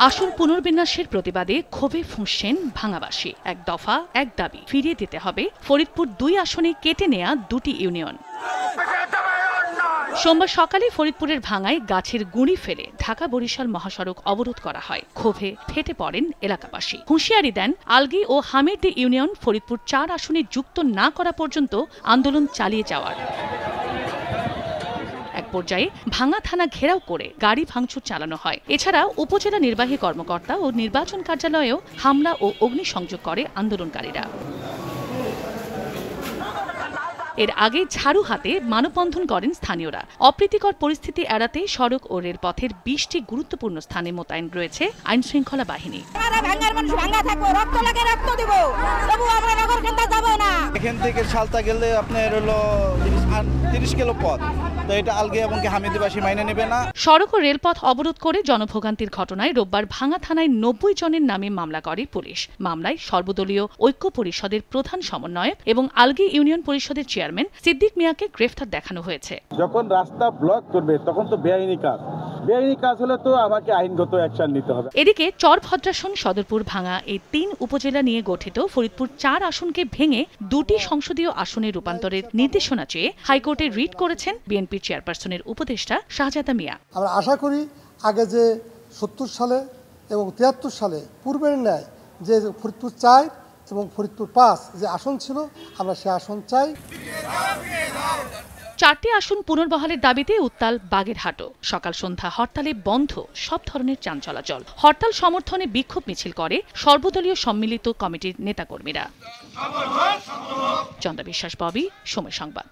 আসন পুনর্বিন্যাসের প্রতিবাদে ক্ষোভে ফুঁসছেন ভাঙাবাসী। এক দফা এক দাবি ফিরিয়ে দিতে হবে ফরিদপুর ২ আসনে কেটে নেয়া ২টি ইউনিয়ন। সোমবার সকালে ফরিদপুরের ভাঙায় গাছের গুঁড়ি ফেলে ঢাকা বরিশাল মহাসড়ক অবরোধ করা হয়। ক্ষোভে ফেটে পড়েন এলাকাবাসী। হুঁশিয়ারি দেন আলগী ও হামিরদী ইউনিয়ন ফরিদপুর ৪ আসনে যুক্ত না করা পর্যন্ত আন্দোলন চালিয়ে যাওয়ার। এক পর্যায়ে ভাঙা থানা ঘেরাও করে গাড়ি ভাঙচুর চালানো হয়। এছাড়া উপজেলা নির্বাহী কর্মকর্তা ও নির্বাচন কার্যালয়েও হামলা ও অগ্নিসংযোগ করে আন্দোলনকারীরা। এর আগে ঝাড়ু হাতে মানববন্ধন করেন স্থানীয়রা। অপ্রীতিকর পরিস্থিতি এড়াতে সড়ক ও রেলপথের ২০টি গুরুত্বপূর্ণ স্থানে মোতায়েন রয়েছে আইনশৃঙ্খলা বাহিনী। এখান থেকে সালতা গেলে আপনার হলো ৩০ কিলো পথ, তো এটা আলগী এবং হামিদিবাসী মাইনে নেবে না। সড়ক ও রেলপথ অবরোধ করে জনভোগান্তির ঘটনায় রোববার ভাঙা থানায় ৯০ জনের নামে মামলা করে পুলিশ। মামলায় সর্বদলীয় ঐক্য পরিষদের প্রধান সমন্বয়ক এবং আলগী ইউনিয়ন পরিষদের চেয়ারম্যান সিদ্দিক মিয়াকে গ্রেফতার দেখানো হয়েছে। যখন রাস্তা ব্লক করবে তখন তো বেআইনি কাজ হলে তো আমাকে আইনগত অ্যাকশন নিতে হবে। এদিকে চরভদ্রাসন, সদরপুর, ভাঙা এই ৩ উপজেলা নিয়ে গঠিত ফরিদপুর ৪ আসনকে ভেঙে ২টি সংসদীয় আসনে রূপান্তরের নির্দেশনা চেয়ে হাইকোর্টে রিট করেছেন বিএনপির চেয়ারপারসনের উপদেষ্টা শাহজাদা মিয়া। আমরা আশা করি আগে যে ৭০ সালে এবং ৭৩ সালে পূর্বের ন্যায় যে ফরিদপুর ৪ এবং ফরিদপুর ৫ যে আসন ছিল, আমরা সে আসন চাই। ৪টি আসন পুনর্বহালের দাবিতে উত্তাল বাগেরহাটও। সকাল সন্ধ্যা হরতালে বন্ধ সব ধরনের যান চলাচল। হরতাল সমর্থনে বিক্ষোভ মিছিল করে সর্বদলীয় সম্মিলিত কমিটির নেতাকর্মীরা। চন্দ্রা বিশ্বাস, ববি, সময় সংবাদ।